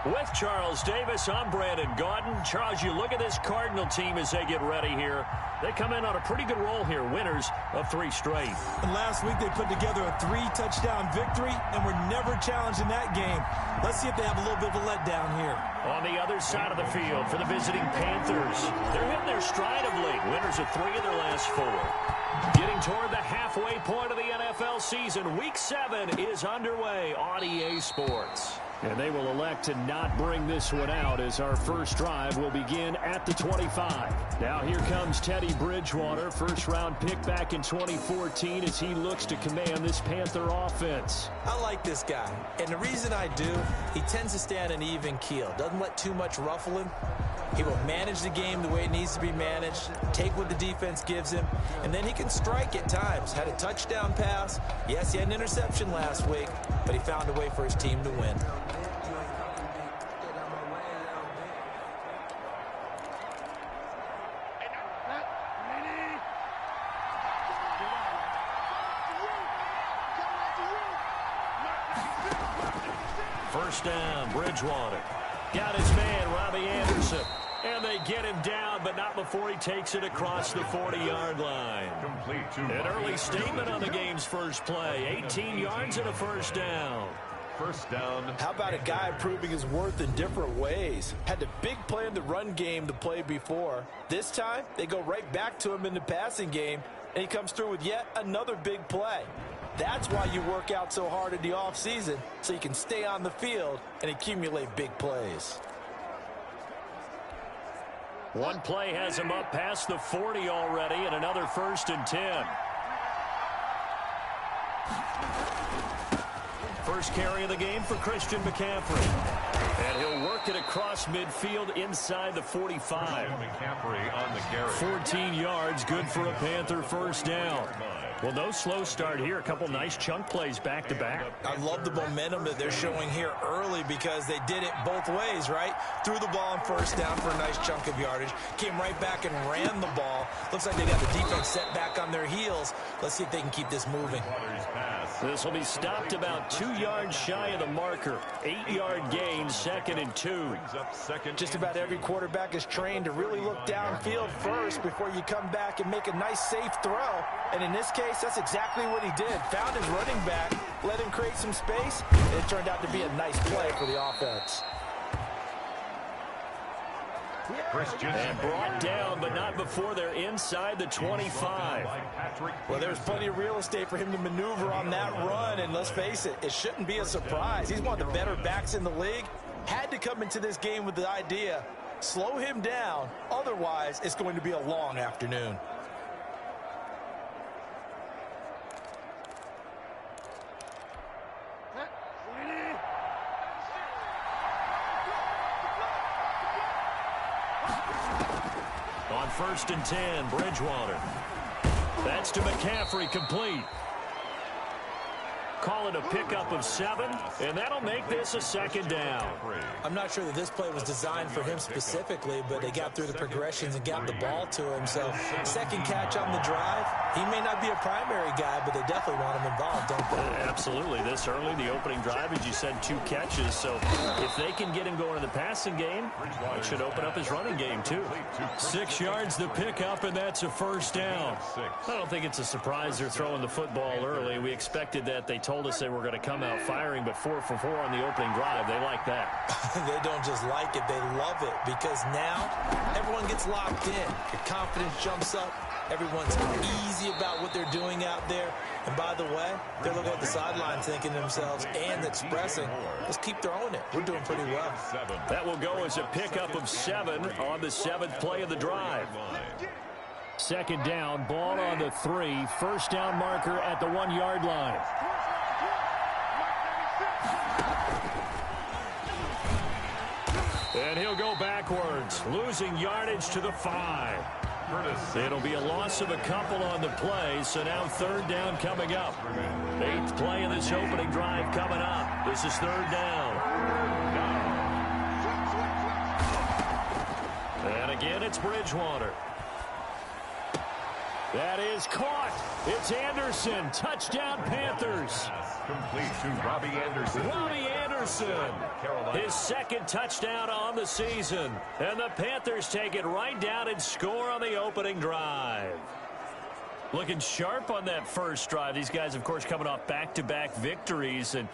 With Charles Davis, I'm Brandon Gaudin. Charles, you look at this Cardinal team as they get ready here. They come in on a pretty good roll here, winners of 3 straight. And last week they put together a 3-touchdown victory, and were never challenged in that game. Let's see if they have a little bit of a letdown here. On the other side of the field for the visiting Panthers, they're hitting their stride of late. Winners of 3 of their last 4. Getting toward the halfway point of the NFL season, Week 7 is underway on EA Sports. And they will elect to not bring this one out as our first drive will begin at the 25. Now here comes Teddy Bridgewater, first-round pick back in 2014 as he looks to command this Panther offense. I like this guy, and the reason I do, he tends to stay on an even keel. Doesn't let too much ruffle him. He will manage the game the way it needs to be managed, take what the defense gives him, and then he can strike at times. Had a touchdown pass. Yes, he had an interception last week, but he found a way for his team to win. First down, Bridgewater. Got his man, Robbie Anderson. And they get him down, but not before he takes it across the 40-yard line. An early statement on the game's first play. 18 yards and a first down. First down. How about a guy proving his worth in different ways? Had a big play in the run game to play before. This time, they go right back to him in the passing game, and he comes through with yet another big play. That's why you work out so hard in the offseason, so you can stay on the field and accumulate big plays. One play has him up past the 40 already, and another 1st and 10. First carry of the game for Christian McCaffrey. And he'll work it across midfield inside the 45. McCaffrey on the carry. 14 yards, good for a Panther first down. Well, no slow start here. A couple nice chunk plays back-to-back. I love the momentum that they're showing here early because they did it both ways, right? Threw the ball on first down for a nice chunk of yardage. Came right back and ran the ball. Looks like they got the defense set back on their heels. Let's see if they can keep this moving. This will be stopped about 2 yards shy of the marker. 8-yard gain, 2nd and 2. Just about every quarterback is trained to really look downfield first before you come back and make a nice, safe throw. And in this case, that's exactly what he did. Found his running back, let him create some space, and it turned out to be a nice play for the offense. And brought down, but not before they're inside the 25. Well, there's plenty of real estate for him to maneuver on that run, and let's face it, it shouldn't be a surprise. He's one of the better backs in the league. Had to come into this game with the idea, slow him down, otherwise it's going to be a long afternoon. On 1st and 10, Bridgewater. That's to McCaffrey, complete. Call it a pickup of 7, and that'll make this a 2nd down. I'm not sure that this play was designed for him specifically, but they got through the progressions and got the ball to him. So, second catch on the drive. He may not be a primary guy, but they definitely want him involved, don't they? Absolutely. This early, the opening drive, as you said, 2 catches. So, if they can get him going in the passing game, it should open up his running game, too. 6 yards the pickup, and that's a first down. I don't think it's a surprise they're throwing the football early. We expected that. They told us they were going to come out firing, but 4 for 4 on the opening drive. They like that. They don't just like it, they love it, because now everyone gets locked in. Your confidence jumps up. Everyone's easy about what they're doing out there. And by the way, they're looking at the sideline thinking to themselves and expressing, let's keep throwing it. We're doing pretty well. That will go as a pickup of 7 on the 7th play of the drive. 2nd down, ball on the 3. First down marker at the 1-yard line. And he'll go backwards, losing yardage to the 5. It'll be a loss of a couple on the play, so now 3rd down coming up. 8th play of this opening drive coming up. This is 3rd down. And again, it's Bridgewater. That is caught. It's Anderson. Touchdown, Panthers. Complete to Robbie Anderson. Robbie Anderson Anderson. His second touchdown on the season. And the Panthers take it right down and score on the opening drive. Looking sharp on that first drive. These guys, of course, coming off back-to-back victories. And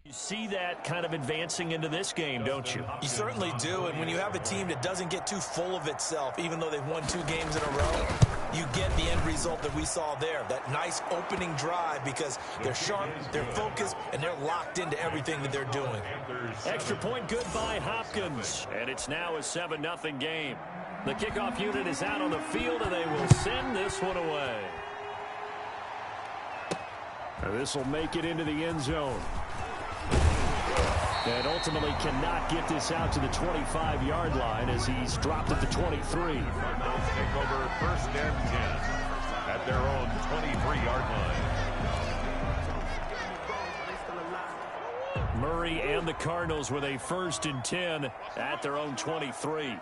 You see that kind of advancing into this game, don't you? You certainly do, and when you have a team that doesn't get too full of itself, even though they've won 2 games in a row, you get the end result that we saw there, that nice opening drive, because they're sharp, they're focused, and they're locked into everything that they're doing. Extra point good by Hopkins, and it's now a 7-0 game. The kickoff unit is out on the field, and they will send this one away. This will make it into the end zone. And ultimately cannot get this out to the 25-yard line as he's dropped at the 23. Cardinals take over 1st and 10 at their own 23-yard line. Murray and the Cardinals with a 1st and 10 at their own 23.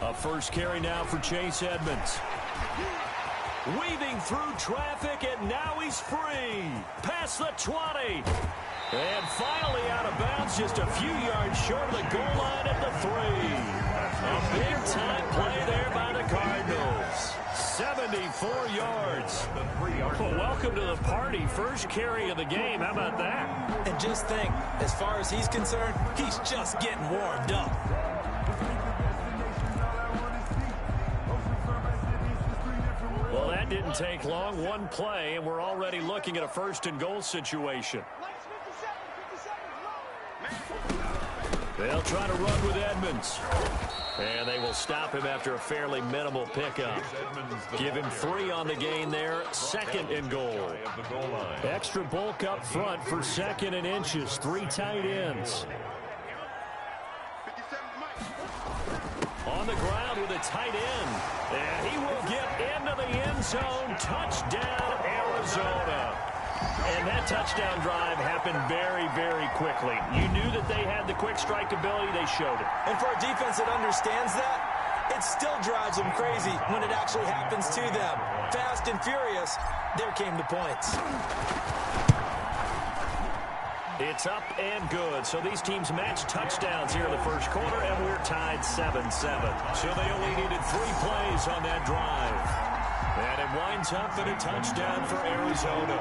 A first carry now for Chase Edmonds. Weaving through traffic, and now he's free. Past the 20. And finally out of bounds, just a few yards short of the goal line at the 3. A big-time play there by the Cardinals. 74 yards. Well, welcome to the party. First carry of the game. How about that? And just think, as far as he's concerned, he's just getting warmed up. Well, that didn't take long. One play, and we're already looking at a 1st and goal situation. They'll try to run with Edmonds. And they will stop him after a fairly minimal pickup. Give him 3 on the gain there. 2nd and goal. Extra bulk up front for 2nd and inches. 3 tight ends. On the ground with a tight end. And he will get into the end zone. Touchdown, Arizona. And that touchdown drive happened very, very quickly. You knew that they had the quick strike ability. They showed it. And for a defense that understands that, it still drives them crazy when it actually happens to them. Fast and furious, there came the points. It's up and good. So these teams match touchdowns here in the first quarter, and we're tied 7-7. So they only needed 3 plays on that drive. And it winds up in a touchdown for Arizona.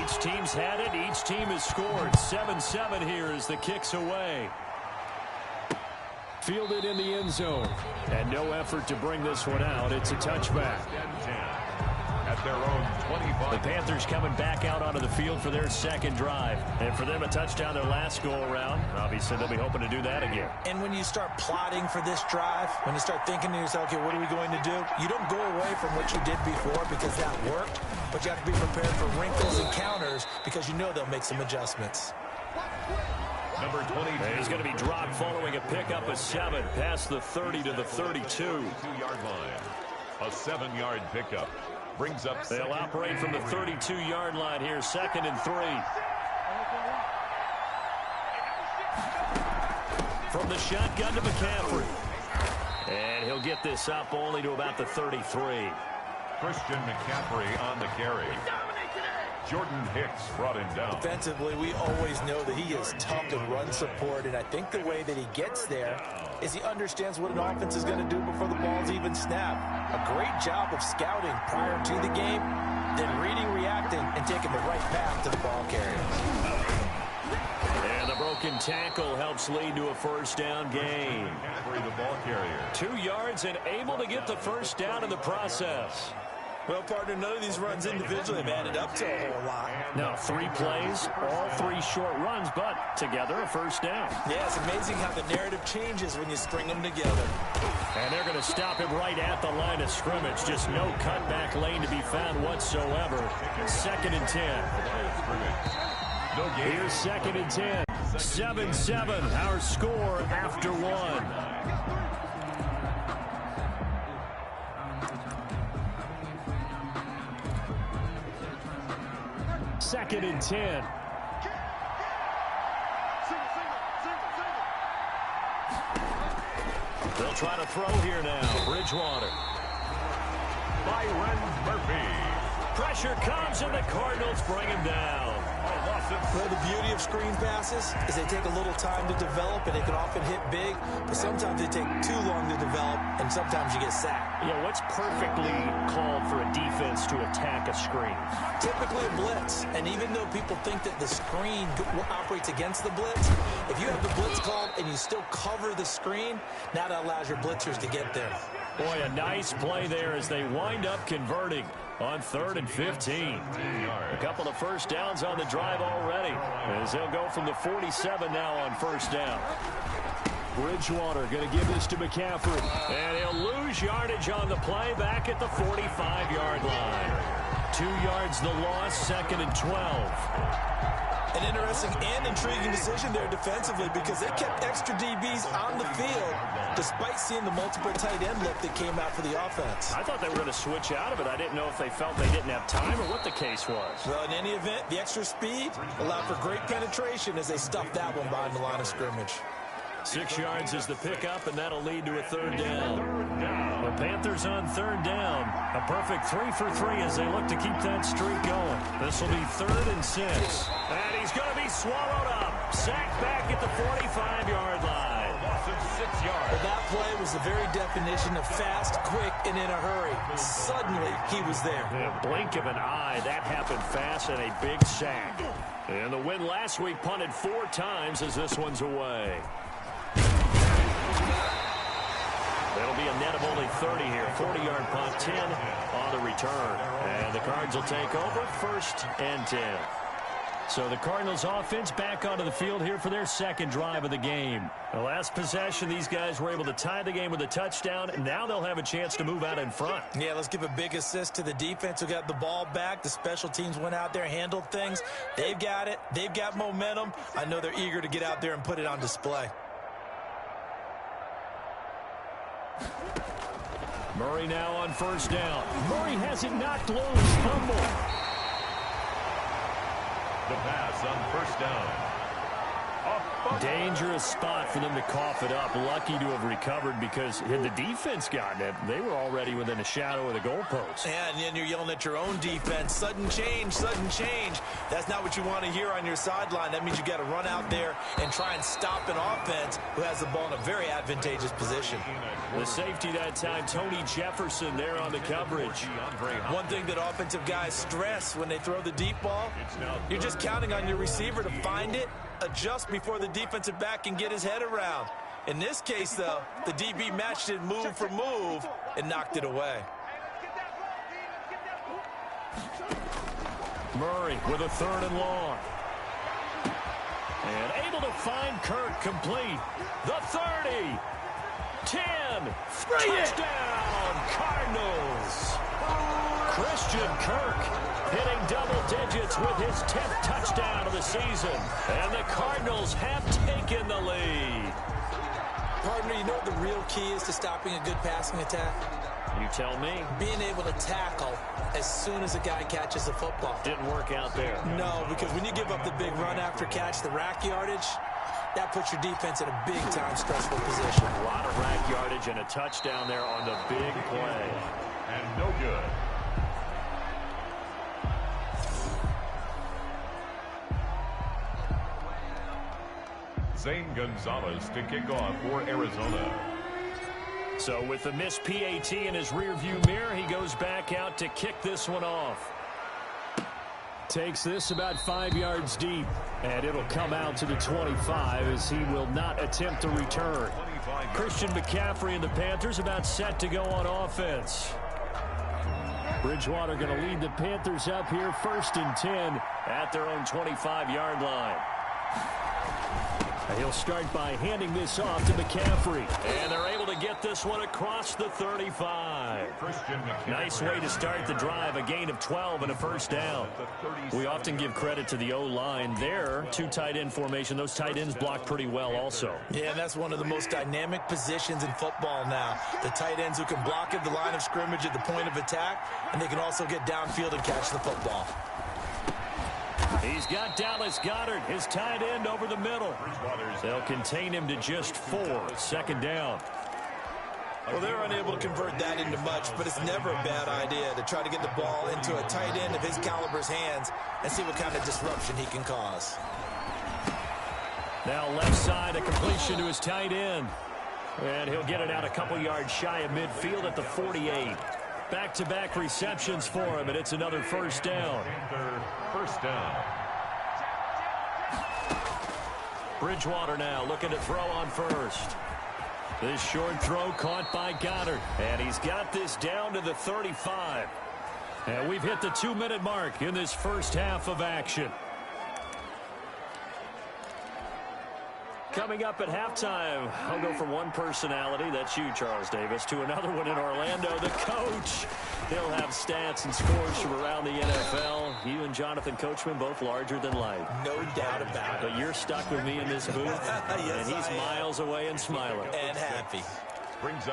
Each team's had it. Each team has scored. 7-7 here as the kick's away. Fielded in the end zone. And no effort to bring this one out. It's a touchback. At their own 25. The Panthers coming back out onto the field for their 2nd drive. And for them, a touchdown their last go-around. Obviously, they'll be hoping to do that again. And when you start plotting for this drive, when you start thinking to yourself, okay, what are we going to do? You don't go away from what you did before because that worked. But you have to be prepared for wrinkles and counters because you know they'll make some adjustments. Number 22. And he's going to be dropped following a pickup of 7 past the 30 to the 32. 32-yard line. A 7-yard pickup. Brings up. They'll operate from the 32-yard line here, 2nd and 3. From the shotgun to McCaffrey. And he'll get this up only to about the 33. Christian McCaffrey on the carry. Jordan Hicks brought him down. Defensively, we always know that he is tough in run support, and I think the way that he gets there is he understands what an offense is going to do before the ball's even snapped. A great job of scouting prior to the game, then reading, reacting, and taking the right path to the ball carrier. And the broken tackle helps lead to a 1st down gain. McCaffrey, the ball carrier. 2 yards and able to get the 1st down in the process. Well, partner, none of these runs individually have added up to a whole lot. No, 3 plays, all 3 short runs, but together a 1st down. Yeah, it's amazing how the narrative changes when you string them together. And they're going to stop him right at the line of scrimmage. Just no cutback lane to be found whatsoever. 2nd and 10. Here's 2nd and 10. 7-7, our score after 1. 2nd and 10. They'll try to throw here now. Bridgewater. Byron Murphy. Pressure comes, and the Cardinals bring him down. A loss Well, the beauty of screen passes is they take a little time to develop, and they can often hit big, but sometimes they take too long to develop, and sometimes you get sacked. Yeah, what's perfectly called for a defense to attack a screen? Typically a blitz, and even though people think that the screen operates against the blitz, if you have the blitz called and you still cover the screen, now that allows your blitzers to get there. Boy, a nice play there as they wind up converting on 3rd and 15. A couple of first downs on the drive already, as they'll go from the 47 now on first down. Bridgewater going to give this to McCaffrey, and he'll lose yardage on the play back at the 45-yard line. 2 yards the loss, 2nd and 12. An interesting and intriguing decision there defensively because they kept extra DBs on the field despite seeing the multiple tight end look that came out for the offense. I thought they were going to switch out of it. I didn't know if they felt they didn't have time or what the case was. Well, in any event, the extra speed allowed for great penetration as they stuffed that one behind the line of scrimmage. 6 yards is the pickup, and that'll lead to a 3rd down. The Panthers on 3rd down. A perfect 3 for 3 as they look to keep that streak going. This will be 3rd and 6. And he's going to be swallowed up. Sacked back at the 45-yard line. Loss of 6 yards. Well, that play was the very definition of fast, quick, and in a hurry. Suddenly, he was there. In a blink of an eye, that happened fast and a big sack. And the win last week punted 4 times as this one's away. That'll be a net of only 30 here. 40-yard punt, 10 on the return. And the Cards will take over 1st and 10. So the Cardinals offense back onto the field here for their 2nd drive of the game. The last possession, these guys were able to tie the game with a touchdown, and now they'll have a chance to move out in front. Yeah, let's give a big assist to the defense who got the ball back. The special teams went out there, handled things. They've got it. They've got momentum. I know they're eager to get out there and put it on display. Murray now on 1st down. Murray has it knocked loose. Fumble. The pass on 1st down. Dangerous spot for them to cough it up. Lucky to have recovered because had the defense gotten it, they were already within a shadow of the goalpost. Yeah, and then you're yelling at your own defense. Sudden change, sudden change. That's not what you want to hear on your sideline. That means you got to run out there and try and stop an offense who has the ball in a very advantageous position. The safety that time, Tony Jefferson there on the coverage. One thing that offensive guys stress when they throw the deep ball, you're just counting on your receiver to find it, adjust before the defensive back can get his head around. In this case, though, the DB matched it move for move and knocked it away. Murray with a 3rd and long. And able to find Kirk complete. The 30. 10. Touchdown, Cardinals. Christian Kirk hitting double digits with his 10th touchdown of the season. And the Cardinals have taken the lead. Partner, you know what the real key is to stopping a good passing attack? You tell me. Being able to tackle as soon as a guy catches the football. Didn't work out there. No, because when you give up the big run after catch, the rack yardage, that puts your defense in a big-time stressful position. A lot of rack yardage and a touchdown there on the big play. And no good. Zane Gonzalez to kick off for Arizona. So with the missed PAT in his rearview mirror, he goes back out to kick this one off. Takes this about 5 yards deep, and it'll come out to the 25 as he will not attempt to return. Christian McCaffrey and the Panthers about set to go on offense. Bridgewater going to lead the Panthers up here 1st and 10 at their own 25-yard line. He'll start by handing this off to McCaffrey. And they're able to get this one across the 35. Nice way to start the drive. A gain of 12 and a 1st down. We often give credit to the O-line. There, 2 tight end formation. Those tight ends block pretty well also. Yeah, that's one of the most dynamic positions in football now. The tight ends who can block at the line of scrimmage at the point of attack, and they can also get downfield and catch the football. He's got Dallas Goedert, his tight end, over the middle. They'll contain him to just 4. 2nd down. Well, they're unable to convert that into much, but it's never a bad idea to try to get the ball into a tight end of his caliber's hands and see what kind of disruption he can cause. Now left side, a completion to his tight end. And he'll get it out a couple yards shy of midfield at the 48. Back-to-back receptions for him, and it's another first down. First down. Bridgewater now looking to throw on first. This short throw caught by Goddard. And he's got this down to the 35. And we've hit the 2-minute mark in this first half of action. Coming up at halftime, I'll go from one personality, that's you, Charles Davis, to another one in Orlando, the coach. He'll have stats and scores from around the NFL. You and Jonathan Coachman both larger than life. No doubt about it. But you're stuck with me in this booth, yes, and he's miles away and smiling. And happy.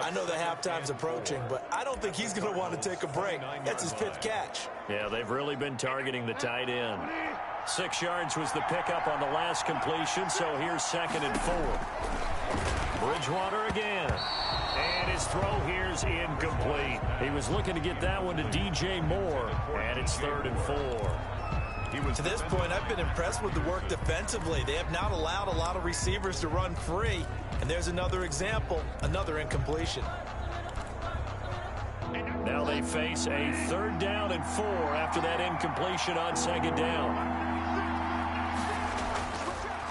I know the halftime's approaching, but I don't think he's going to want to take a break. That's his 5th catch. Yeah, they've really been targeting the tight end. 6 yards was the pickup on the last completion, so here's 2nd and 4. Bridgewater again. And his throw here's incomplete. He was looking to get that one to DJ Moore, and it's 3rd and 4. To this point, I've been impressed with the work defensively. They have not allowed a lot of receivers to run free. And there's another example, another incompletion. Now they face a 3rd down and 4 after that incompletion on 2nd down.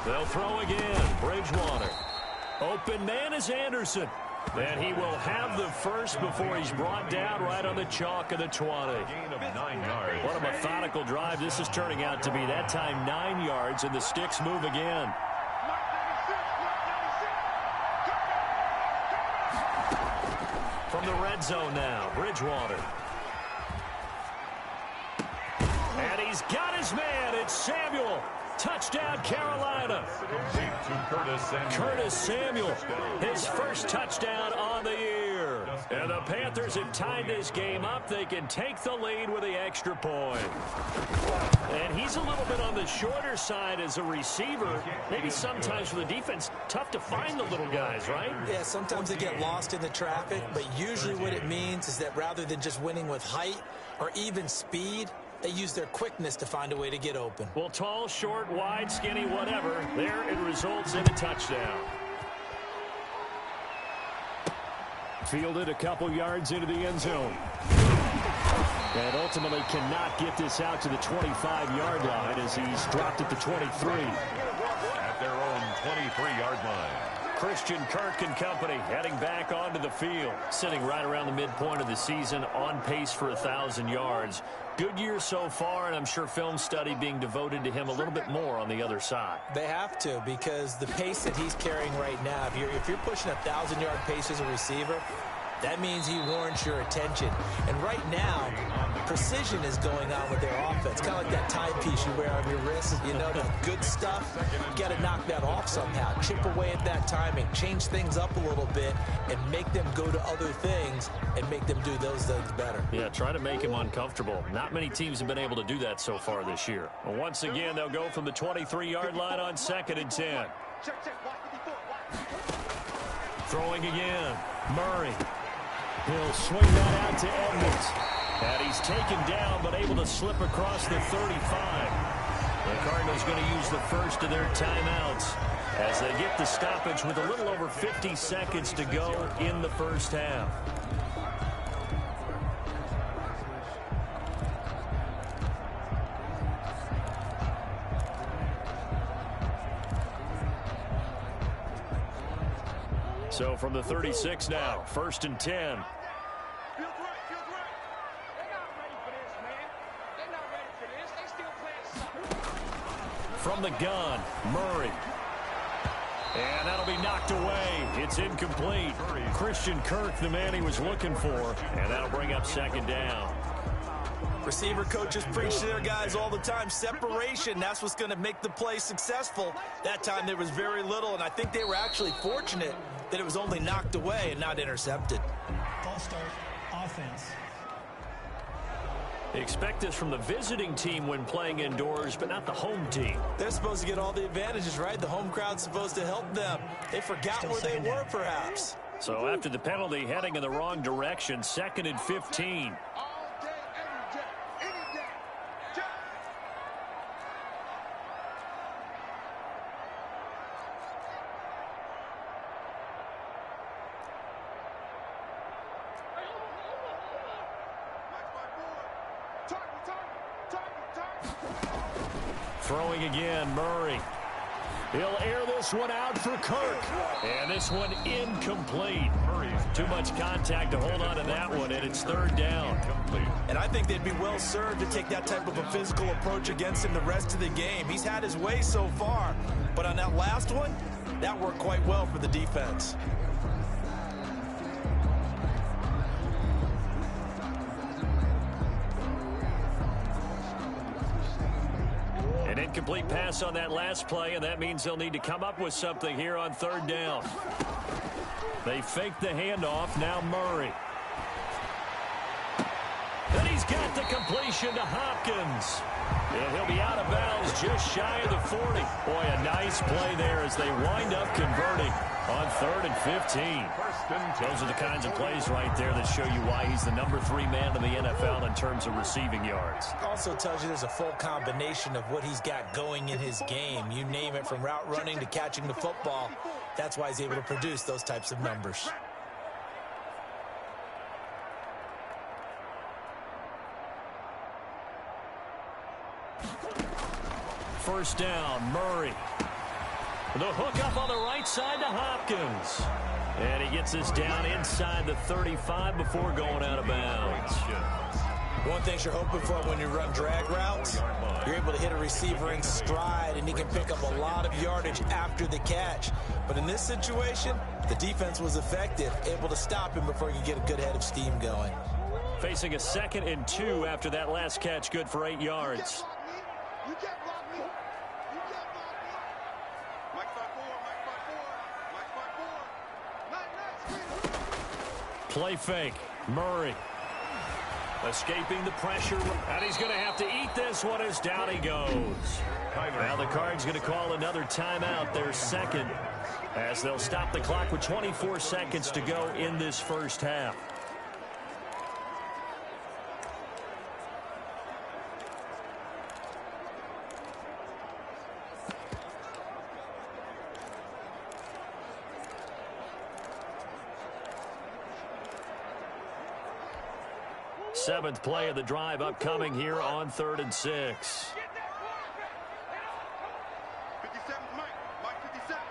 They'll throw again. Bridgewater. Open man is Anderson. And he will have the first before he's brought down right on the chalk of the 20. Gain of 9 yards. What a methodical drive this is turning out to be. That time 9 yards, and the sticks move again. From the red zone now, Bridgewater. And he's got his man. It's Samuel. Touchdown, Carolina. Curtis Samuel, his first touchdown on the year. And the Panthers have tied this game up. They can take the lead with the extra point. And he's a little bit on the shorter side as a receiver. Maybe sometimes for the defense, tough to find the little guys, right? Yeah, sometimes they get lost in the traffic, but usually what it means is that rather than just winning with height or even speed, they use their quickness to find a way to get open. Well, tall, short, wide, skinny, whatever, there it results in a touchdown. Fielded a couple yards into the end zone. And ultimately cannot get this out to the 25-yard line as he's dropped at the 23. At their own 23-yard line. Christian Kirk and company heading back onto the field, sitting right around the midpoint of the season, on pace for 1,000 yards. Good year so far, and I'm sure film study being devoted to him a little bit more on the other side. They have to, because the pace that he's carrying right now, if you're pushing 1,000-yard pace as a receiver, that means he warrants your attention. And right now, precision is going on with their offense. Kind of like that timepiece you wear on your wrist. You know, the good stuff, you got to knock that off somehow. Chip away at that timing, change things up a little bit, and make them go to other things and make them do those things better. Yeah, try to make him uncomfortable. Not many teams have been able to do that so far this year. Well, once again, they'll go from the 23-yard line on 2nd and 10. Throwing again. Murray. He'll swing that out to Edmonds. And he's taken down, but able to slip across the 35. The Cardinals going to use the first of their timeouts as they get the stoppage with a little over 50 seconds to go in the first half. So from the 36 now, 1st and 10. From the gun, Murray. And that'll be knocked away. It's incomplete. Christian Kirk, the man he was looking for. And that'll bring up 2nd down. Receiver coaches preach to their guys all the time. Separation, that's what's going to make the play successful. That time there was very little, and I think they were actually fortunate that it was only knocked away and not intercepted. False start, offense. They expect this from the visiting team when playing indoors, but not the home team. They're supposed to get all the advantages, right? The home crowd's supposed to help them. They forgot where they were, perhaps. So after the penalty, heading in the wrong direction, 2nd and 15. Throwing again, Murray. He'll air this one out for Kirk. And this one incomplete. Too much contact to hold on to that one, and it's 3rd down. And I think they'd be well served to take that type of a physical approach against him the rest of the game. He's had his way so far, but on that last one, that worked quite well for the defense. An incomplete pass on that last play, and that means they'll need to come up with something here on 3rd down. They fake the handoff. Now Murray. And he's got the completion to Hopkins. And he'll be out of bounds just shy of the 40. Boy, a nice play there as they wind up converting on 3rd and 15. Those are the kinds of plays right there that show you why he's the number 3 man in the NFL in terms of receiving yards. Also tells you there's a full combination of what he's got going in his game. You name it, from route running to catching the football. That's why he's able to produce those types of numbers. First down, Murray. The hook up on the right side to Hopkins. And he gets this down inside the 35 before going out of bounds. One thing you're hoping for when you run drag routes, you're able to hit a receiver in stride, and he can pick up a lot of yardage after the catch. But in this situation, the defense was effective, able to stop him before he could get a good head of steam going. Facing a 2nd and 2 after that last catch, good for 8 yards. You can't block me. You can't block me. Mike 5-4. Play fake. Murray. Escaping the pressure. And he's going to have to eat this one as down he goes. Now the Card's going to call another timeout, their 2nd, as they'll stop the clock with 24 seconds to go in this first half. Seventh play of the drive upcoming here on 3rd and 6. 57, Mike 57.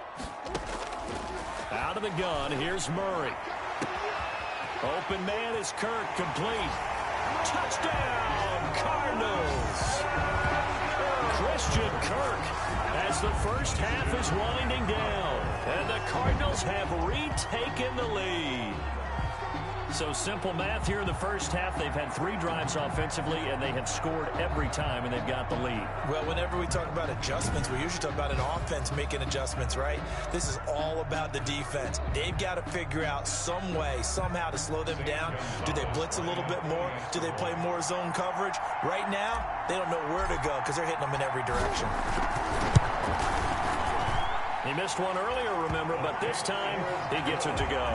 Out of the gun, here's Murray. Open man is Kirk, complete. Touchdown, Cardinals. Christian Kirk as the first half is winding down. And the Cardinals have retaken the lead. So simple math here in the first half. They've had 3 drives offensively, and they have scored every time, and they've got the lead. Well, whenever we talk about adjustments, we usually talk about an offense making adjustments, right? This is all about the defense. They've got to figure out some way, somehow to slow them down. Do they blitz a little bit more? Do they play more zone coverage? Right now, they don't know where to go because they're hitting them in every direction. He missed one earlier, remember, but this time he gets it to go.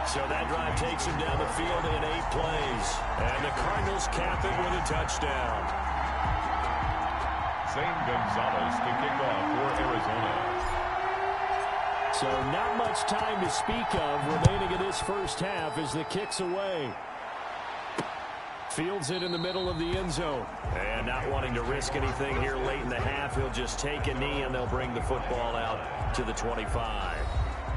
So that drive takes him down the field in 8 plays. And the Cardinals cap it with a touchdown. Zane Gonzalez to kick off for Arizona. So not much time to speak of remaining in this first half as the kick's away. Fields it in the middle of the end zone. And not wanting to risk anything here late in the half, he'll just take a knee and they'll bring the football out to the 25.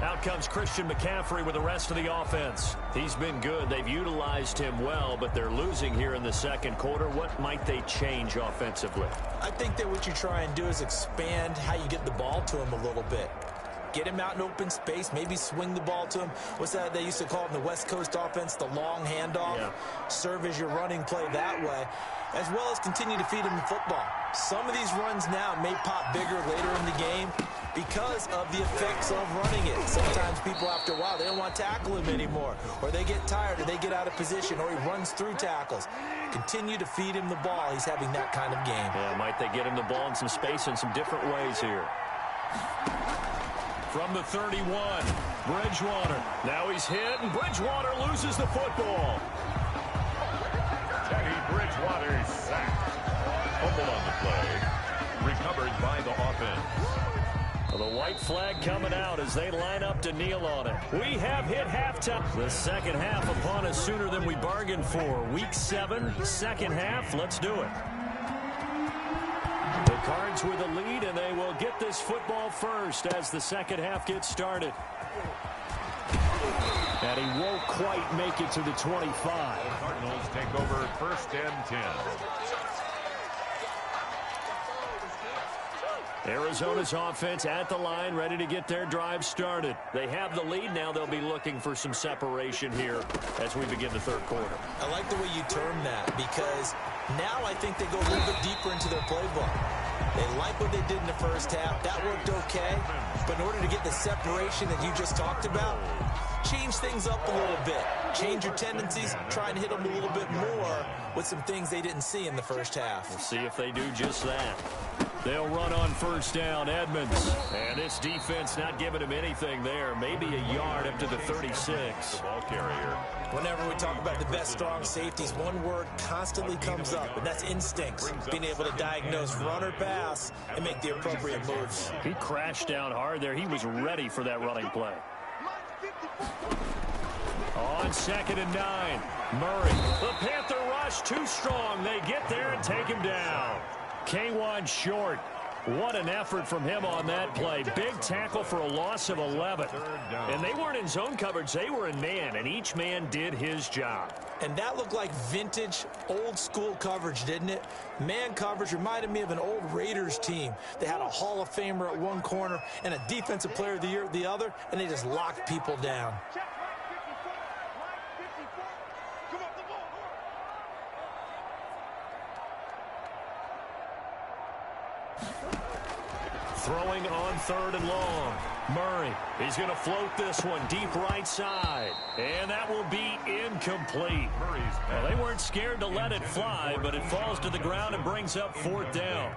Out comes Christian McCaffrey with the rest of the offense. He's been good. They've utilized him well, but they're losing here in the second quarter. What might they change offensively? I think that what you try and do is expand how you get the ball to him a little bit. Get him out in open space, maybe swing the ball to him. What's that they used to call it in the West Coast offense, the long handoff? Yeah. Serve as your running play that way, as well as continue to feed him the football. Some of these runs now may pop bigger later in the game because of the effects of running it. Sometimes people, after a while, they don't want to tackle him anymore, or they get tired, or they get out of position, or he runs through tackles. Continue to feed him the ball. He's having that kind of game. Yeah, might they get him the ball in some space in some different ways here. from the 31. Bridgewater. Now he's hit, and Bridgewater loses the football. Teddy Bridgewater sacked. Fumble on the play. Recovered by the offense. Well, the white flag coming out as they line up to kneel on it. We have hit halftime. The second half upon us sooner than we bargained for. Week 7, second half. Let's do it. The Cards with the lead, and they will get this football first as the second half gets started. And he won't quite make it to the 25. The Cardinals take over 1st and 10. Arizona's offense at the line, ready to get their drive started. They have the lead. Now they'll be looking for some separation here as we begin the third quarter. I like the way you term that, because now I think they go a little bit deeper into their playbook. They like what they did in the first half. That worked okay. But in order to get the separation that you just talked about, change things up a little bit. Change your tendencies. Try and hit them a little bit more with some things they didn't see in the first half. We'll see if they do just that. They'll run on first down, Edmonds. And this defense not giving him anything there. Maybe a yard up to the 36. The ball carrier. Whenever we talk about the best strong safeties, one word constantly comes up, and that's instincts. Being able to diagnose run or pass and make the appropriate moves. He crashed down hard there. He was ready for that running play. On 2nd and 9, Murray. The Panther rush too strong. They get there and take him down. K1 short. What an effort from him on that play. Big tackle for a loss of 11. And they weren't in zone coverage. They were in man, and each man did his job. And that looked like vintage, old-school coverage, didn't it? Man coverage reminded me of an old Raiders team. They had a Hall of Famer at one corner and a Defensive Player of the Year at the other, and they just locked people down. Throwing on 3rd and long. Murray, he's going to float this one deep right side. And that will be incomplete. Well, they weren't scared to let it fly, but it falls to the ground and brings up 4th down.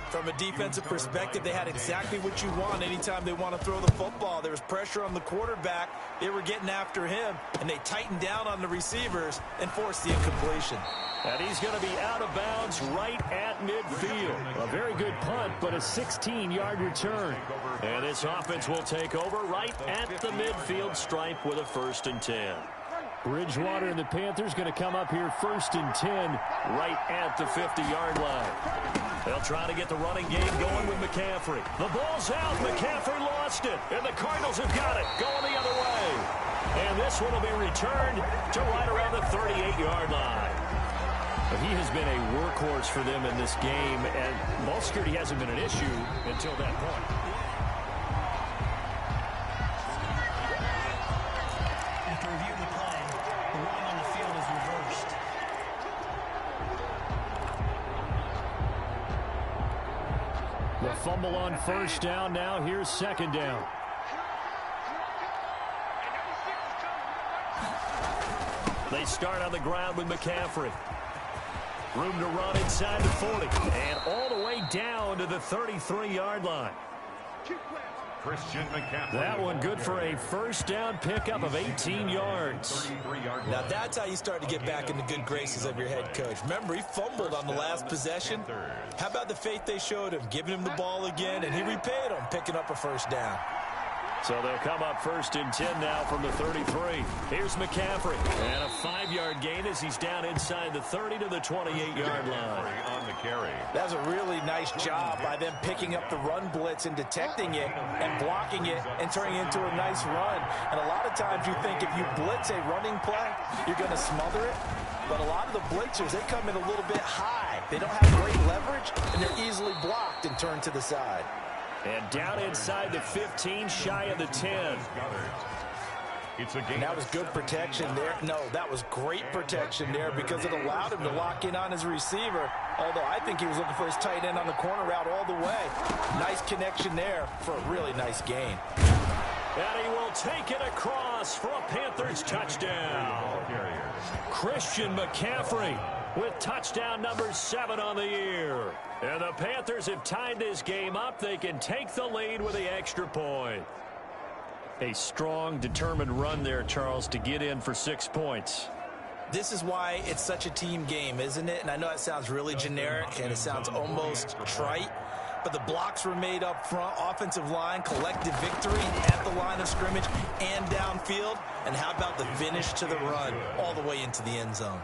From a defensive perspective, they had exactly what you want anytime they want to throw the football. There was pressure on the quarterback. They were getting after him, and they tightened down on the receivers and forced the incompletion. And he's going to be out of bounds right at midfield. A very good punt, but a 16-yard return. And this offense will take over right at the midfield stripe with a 1st and 10. Bridgewater and the Panthers going to come up here 1st and 10 right at the 50-yard line. They'll try to get the running game going with McCaffrey. The ball's out. McCaffrey lost it. And the Cardinals have got it going the other way. And this one will be returned to right around the 38-yard line. But he has been a workhorse for them in this game, and ball security hasn't been an issue until that point. After reviewing the play, the ruling on the field is reversed. The fumble on 1st down. Now here's 2nd down. They start on the ground with McCaffrey. Room to run inside the 40. And all the way down to the 33-yard line. Christian McCaffrey. That one good for a 1st down pickup of 18 yards. Now that's how you start to get back in the good graces of your head coach. Remember, he fumbled on the last possession. How about the faith they showed him, giving him the ball again, and he repaid him, picking up a 1st down. So they'll come up 1st and 10 now from the 33. Here's McCaffrey. And a 5-yard gain as he's down inside the 30 to the 28-yard line. On the carry. That was a really nice job by them picking up the run blitz and detecting it and blocking it and turning it into a nice run. And a lot of times you think if you blitz a running play, you're going to smother it. But a lot of the blitzers, they come in a little bit high. They don't have great leverage, and they're easily blocked and turned to the side. And down inside the 15, shy of the 10. It's a game. And that was good protection there. No, that was great protection there because it allowed him to lock in on his receiver. Although I think he was looking for his tight end on the corner route all the way. Nice connection there for a really nice gain. And he will take it across for a Panthers touchdown. Christian McCaffrey with touchdown number 7 on the year. And the Panthers have tied this game up. They can take the lead with the extra point. A strong, determined run there, Charles, to get in for 6 points. This is why it's such a team game, isn't it? And I know it sounds really generic and it sounds almost trite, but the blocks were made up front, offensive line, collective victory at the line of scrimmage and downfield. And how about the finish to the run all the way into the end zone?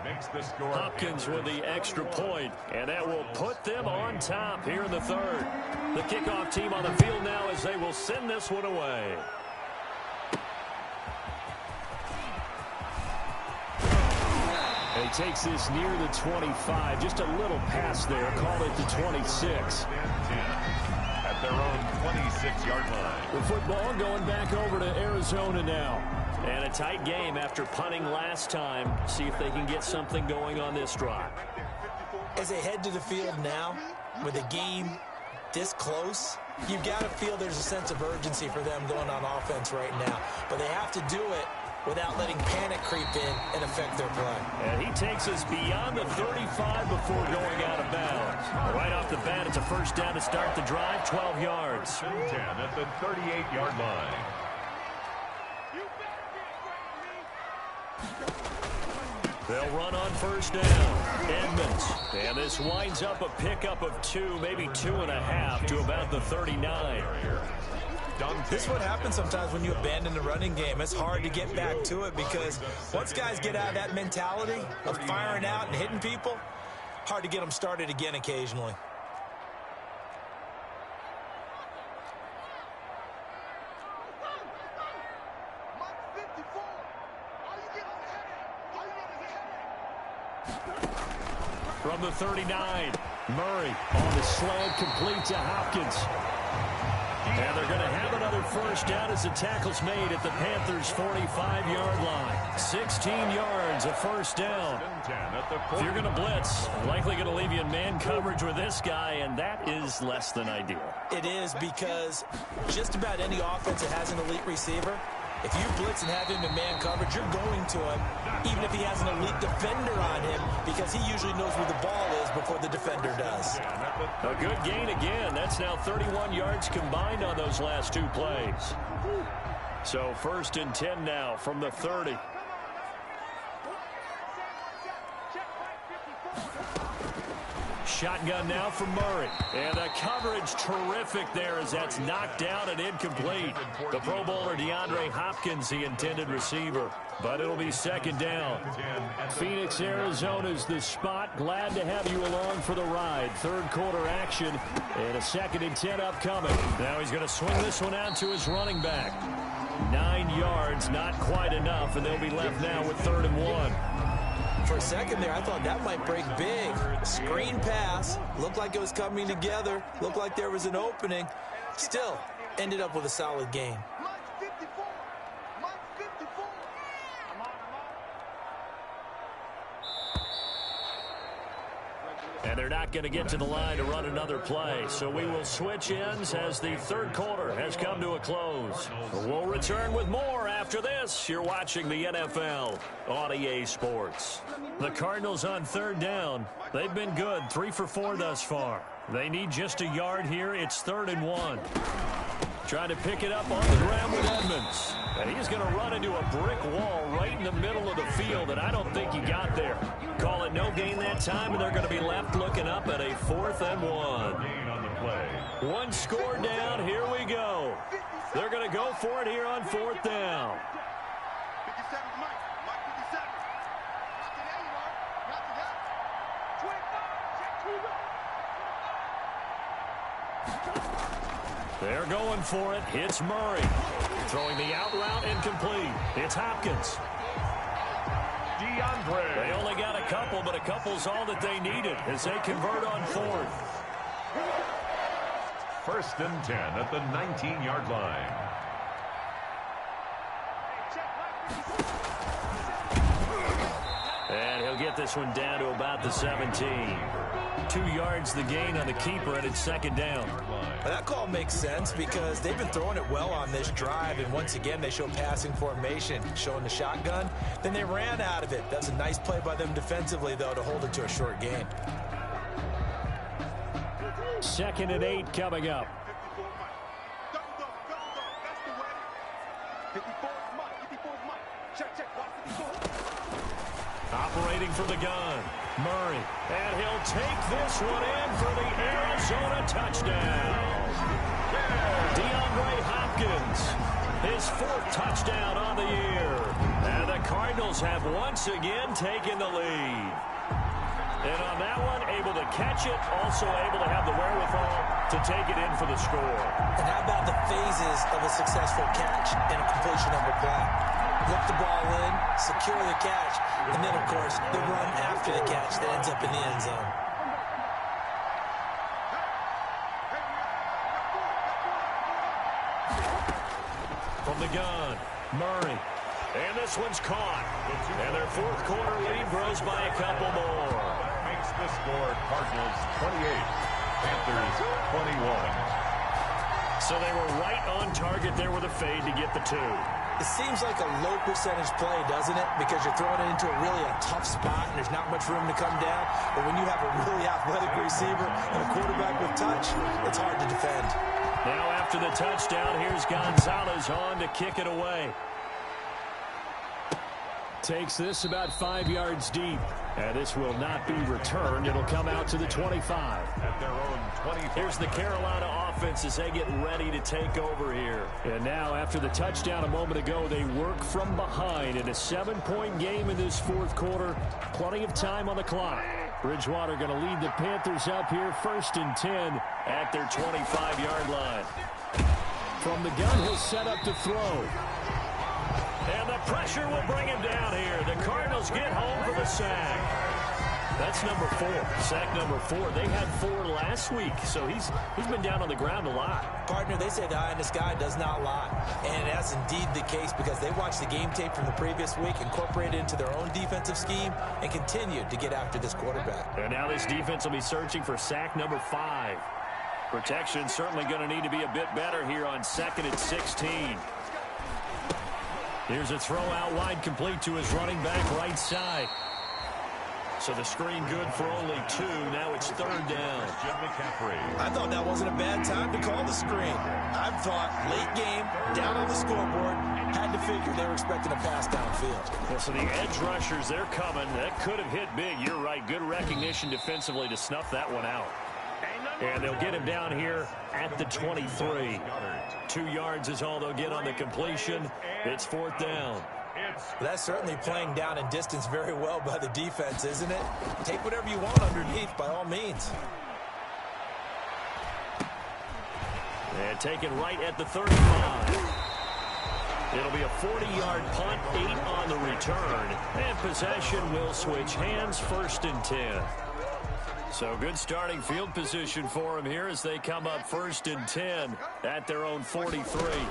Hopkins with the extra point, and that will put them on top here in the third. The kickoff team on the field now as they will send this one away. And he takes this near the 25. Just a little pass there. Call it the 26. At their own 26-yard line. The football going back over to Arizona now. And a tight game after punting last time. See if they can get something going on this drive. As they head to the field now, with a game this close, you've got to feel there's a sense of urgency for them going on offense right now. But they have to do it without letting panic creep in and affect their play. And he takes us beyond the 35 before going out of bounds. Right off the bat, it's a first down to start the drive, 12 yards. 10 at the 38-yard line. They'll run on first down. Edmonds. And this winds up a pickup of 2, maybe 2.5 to about the 39. This is what happens sometimes when you abandon the running game. It's hard to get back to it because once guys get out of that mentality of firing out and hitting people, hard to get them started again occasionally. From the 39, Murray on the slant, complete to Hopkins. And they're going to have another first down as the tackle's made at the Panthers' 45-yard line. 16 yards, a first down. If you're going to blitz, likely going to leave you in man coverage with this guy, and that is less than ideal. It is because just about any offense that has an elite receiver, if you blitz and have him in man coverage, you're going to him, even if he has an elite defender on him, because he usually knows where the ball is before the defender does. A good gain again. That's now 31 yards combined on those last 2 plays. So 1st and 10 now from the 30. Shotgun now from Murray. And the coverage terrific there as that's knocked down and incomplete. The Pro Bowler DeAndre Hopkins, the intended receiver. But it'll be 2nd down. Phoenix, Arizona's the spot. Glad to have you along for the ride. 3rd quarter action and a 2nd and 10 upcoming. Now he's going to swing this one out to his running back. 9 yards, not quite enough, and they'll be left now with 3rd and 1. For a second there, I thought that might break big. Screen pass. Looked like it was coming together. Looked like there was an opening. Still, ended up with a solid gain. And they're not going to get to the line to run another play. So we will switch ends as the 3rd quarter has come to a close. We'll return with more after this. You're watching the NFL on EA Sports. The Cardinals on 3rd down. They've been good, 3 for 4 thus far. They need just a yard here. It's 3rd and 1. Trying to pick it up on the ground with Edmonds. And he's going to run into a brick wall right in the middle of the field, and I don't think he got there. Call it no gain that time, and they're going to be left looking up at a 4th and 1. 1 score down. Here we go. They're going to go for it here on 4th down. They're going for it. It's Murray. Throwing the out route incomplete. It's Hopkins. They only got a couple, but a couple's all that they needed as they convert on 4th. 1st and 10 at the 19-yard line. And he'll get this one down to about the 17. 2 yards the gain on the keeper, and it's 2nd down. Well, that call makes sense because they've been throwing it well on this drive, and once again they show passing formation, showing the shotgun. Then they ran out of it. That's a nice play by them defensively, though, to hold it to a short gain. 2nd and 8 coming up. Rotating from the gun. Murray. And he'll take this one in for the Arizona touchdown. DeAndre Hopkins. His 4th touchdown on the year. And the Cardinals have once again taken the lead. And on that one, able to catch it, also able to have the wherewithal to take it in for the score. And how about the phases of a successful catch and a completion of a play? Look the ball in, secure the catch, and then, of course, the run after the catch that ends up in the end zone. From the gun, Murray. And this one's caught. And their 4th quarter lead grows by a couple more. Makes the score Cardinals 28, Panthers 21. So they were right on target there with a fade to get the 2. It seems like a low percentage play, doesn't it? Because you're throwing it into a tough spot and there's not much room to come down. But when you have a really athletic receiver and a quarterback with touch, it's hard to defend. Now after the touchdown, here's Gonzalez on to kick it away. Takes this about 5 yards deep. And this will not be returned. It'll come out to the 25. At their own 25. Here's the Carolina offense as they get ready to take over here. And now after the touchdown a moment ago, they work from behind in a 7-point game in this 4th quarter. Plenty of time on the clock. Bridgewater going to lead the Panthers up here 1st and 10 at their 25-yard line. From the gun, he'll set up to throw. And the pressure will bring him down here. The Cardinals get home for the sack. That's number 4. Sack number 4. They had 4 last week, so he's been down on the ground a lot. Partner, they say the eye in the sky does not lie. And that's indeed the case because they watched the game tape from the previous week, incorporated it into their own defensive scheme, and continued to get after this quarterback. And now this defense will be searching for sack number 5. Protection certainly going to need to be a bit better here on 2nd and 16. Here's a throw out wide, complete to his running back right side. So the screen good for only 2. Now it's 3rd down. I thought that wasn't a bad time to call the screen. I thought late game, down on the scoreboard, had to figure they were expecting a pass downfield. Well, so the edge rushers, they're coming. That could have hit big. You're right. Good recognition defensively to snuff that one out. And they'll get him down here at the 23. 2 yards is all they'll get on the completion. It's 4th down. That's certainly playing down in distance very well by the defense, isn't it? Take whatever you want underneath by all means. And taken right at the 35. It'll be a 40-yard punt, 8 on the return. And possession will switch hands, 1st and 10. So good starting field position for them here as they come up 1st and 10 at their own 43.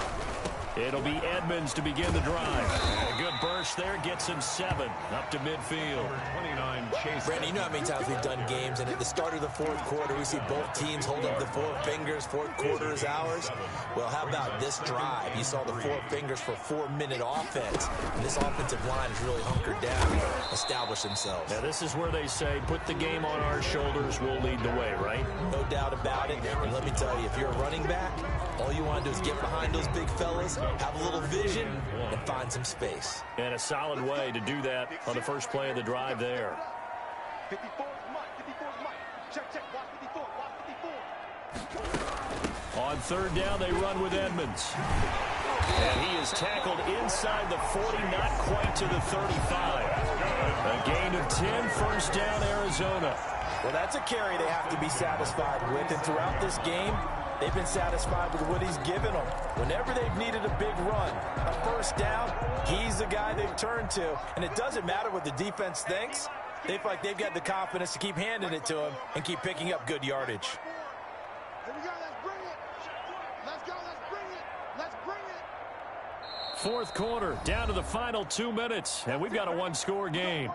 It'll be Edmonds to begin the drive. And a good burst there gets him 7 up to midfield. 29 Chase. Brandon, you know how many times we've done games, and at the start of the 4th quarter, we see both teams hold up the 4 fingers. 4th quarter is ours. Well, how about this drive? You saw the 4 fingers for 4-minute offense. And this offensive line is really hunkered down, established themselves. Now, this is where they say, put the game on our shoulders, we'll lead the way, right? No doubt about it. And let me tell you, if you're a running back, all you want to do is get behind those big fellas, have a little vision, and find some space. And a solid way to do that on the first play of the drive there. 54 is Mike. Check. Watch 54. On 3rd down, they run with Edmonds. And he is tackled inside the 40, not quite to the 35. A gain of 10, 1st down, Arizona. Well, that's a carry they have to be satisfied with. And throughout this game, they've been satisfied with what he's given them. Whenever they've needed a big run, a 1st down, he's the guy they've turned to. And it doesn't matter what the defense thinks. They feel like they've got the confidence to keep handing it to him and keep picking up good yardage. Here we go. Let's bring it. Let's go. Let's bring it. 4th quarter, down to the final 2 minutes, and we've got a 1-score game.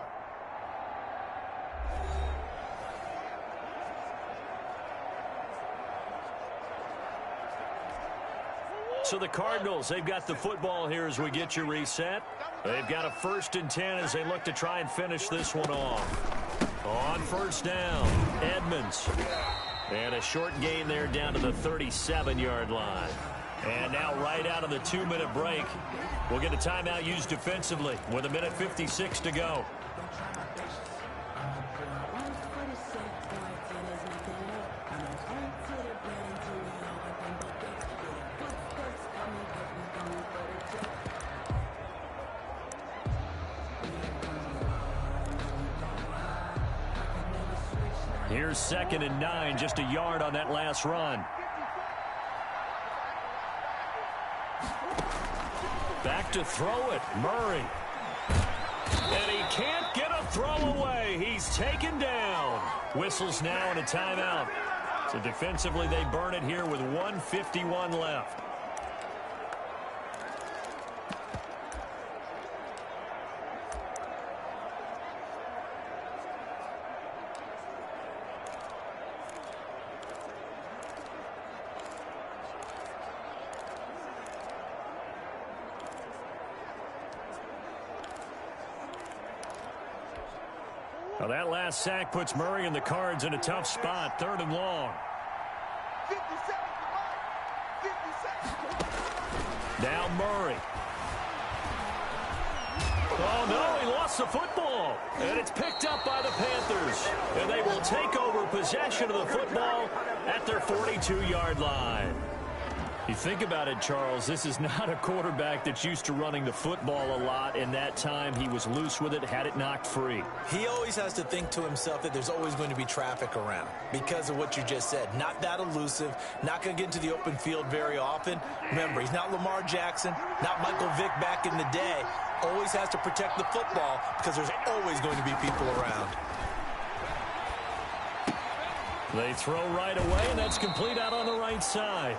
So the Cardinals, they've got the football here as we get you reset. They've got a 1st and 10 as they look to try and finish this one off. On 1st down, Edmonds. And a short gain there down to the 37-yard line. And now right out of the 2-minute break, we'll get a timeout used defensively with 1:56 to go. Here's 2nd and 9, just a yard on that last run. Back to throw it, Murray. And he can't get a throw away. He's taken down. Whistles now and a timeout. So defensively, they burn it here with 1:51 left. Well, that last sack puts Murray and the Cards in a tough spot. 3rd and long. 50 seconds. 50 seconds. Now Murray. Oh, no, he lost the football. And it's picked up by the Panthers. And they will take over possession of the football at their 42-yard line. You think about it, Charles, this is not a quarterback that's used to running the football a lot. In that time, he was loose with it, had it knocked free. He always has to think to himself that there's always going to be traffic around because of what you just said. Not that elusive, not going to get into the open field very often. Remember, he's not Lamar Jackson, not Michael Vick back in the day. Always has to protect the football because there's always going to be people around. They throw right away, and that's complete out on the right side.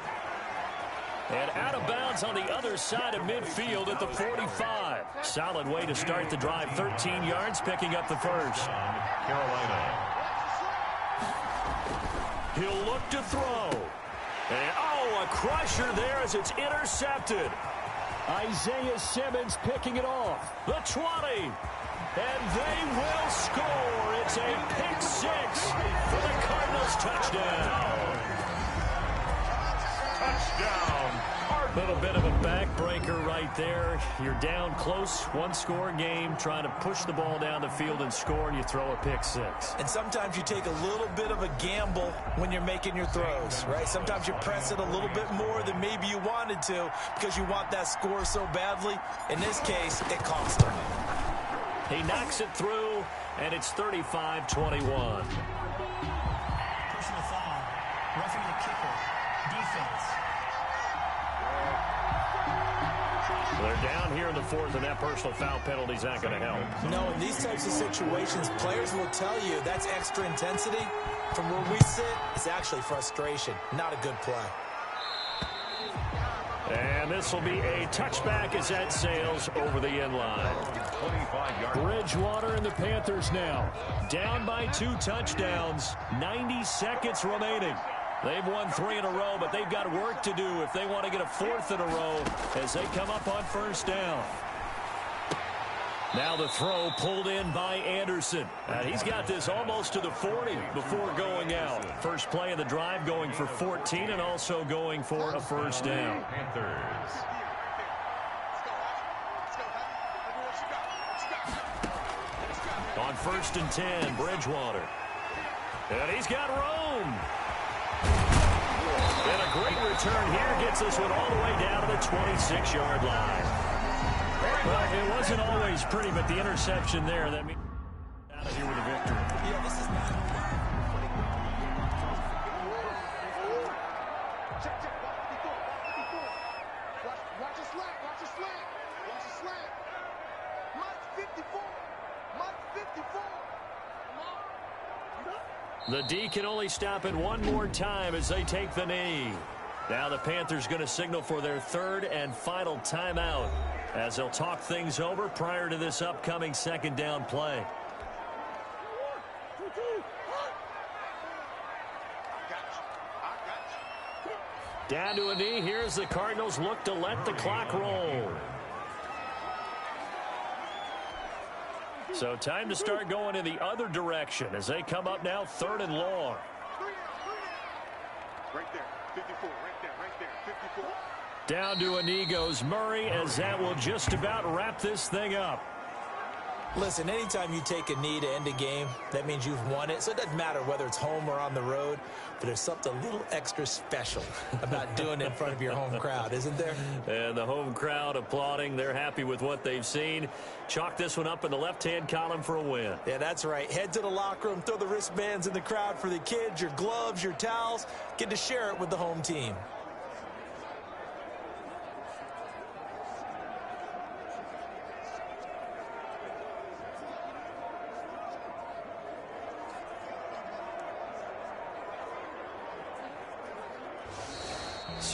And out of bounds on the other side of midfield at the 45. Solid way to start the drive. 13 yards, picking up the first. Carolina. He'll look to throw. And, oh, a crusher there as it's intercepted. Isaiah Simmons picking it off. The 20. And they will score. It's a pick 6 for the Cardinals touchdown. Touchdown. A little bit of a backbreaker right there. You're down close, one-score game, trying to push the ball down the field and score, and you throw a pick 6. And sometimes you take a little bit of a gamble when you're making your throws, right? Sometimes you press it a little bit more than maybe you wanted to because you want that score so badly. In this case, it cost him. He knocks it through, and it's 35-21. Personal foul. Roughing the kicker. Defense. They're down here in the 4th, and that personal foul penalty is not going to help. No, in these types of situations, players will tell you that's extra intensity. From where we sit, it's actually frustration. Not a good play. And this will be a touchback as that sails over the end line. 25-yard. Bridgewater and the Panthers now down by 2 touchdowns. 90 seconds remaining. They've won 3 in a row, but they've got work to do if they want to get a 4th in a row as they come up on 1st down. Now the throw pulled in by Anderson. And he's got this almost to the 40 before going out. First play of the drive going for 14 and also going for a 1st down. Panthers. On 1st and 10, Bridgewater. And he's got room. And a great return here gets this one all the way down to the 26-yard line. Well, it wasn't always pretty, but the interception there, that means out of here with a victory. Yeah, this is not... Check. Watch a slant. Watch a slant. Mike 54. Mike 54. The D can only stop it one more time as they take the knee. Now the Panthers going to signal for their 3rd and final timeout as they'll talk things over prior to this upcoming 2nd down play. Down to a knee. Here's the Cardinals look to let the clock roll. So time to start going in the other direction as they come up now 3rd and long. Right there. 54. Right there. 54. Down to a knee goes Murray as that will just about wrap this thing up. Listen, anytime you take a knee to end a game, that means you've won it. So it doesn't matter whether it's home or on the road, but there's something a little extra special about doing it in front of your home crowd, isn't there? And the home crowd applauding. They're happy with what they've seen. Chalk this one up in the left-hand column for a win. Yeah, that's right. Head to the locker room, throw the wristbands in the crowd for the kids, your gloves, your towels. Get to share it with the home team.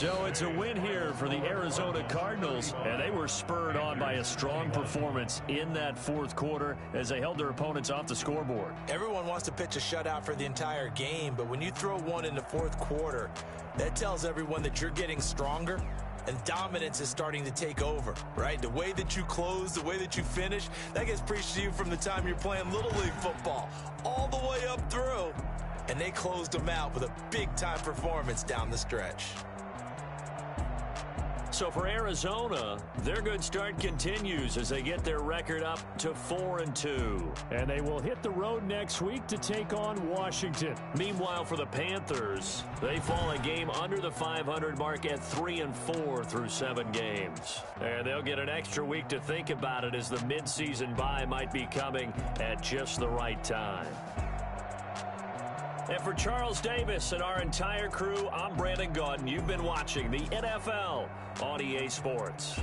So it's a win here for the Arizona Cardinals, and they were spurred on by a strong performance in that fourth quarter as they held their opponents off the scoreboard. Everyone wants to pitch a shutout for the entire game, but when you throw one in the fourth quarter, that tells everyone that you're getting stronger and dominance is starting to take over, right? The way that you close, the way that you finish, that gets preached to you from the time you're playing Little League football all the way up through, and they closed them out with a big-time performance down the stretch. So for Arizona, their good start continues as they get their record up to 4-2. And they will hit the road next week to take on Washington. Meanwhile, for the Panthers, they fall a game under the 500 mark at 3-4 through 7 games. And they'll get an extra week to think about it as the midseason bye might be coming at just the right time. And for Charles Davis and our entire crew, I'm Brandon Gaudin. You've been watching the NFL on EA Sports.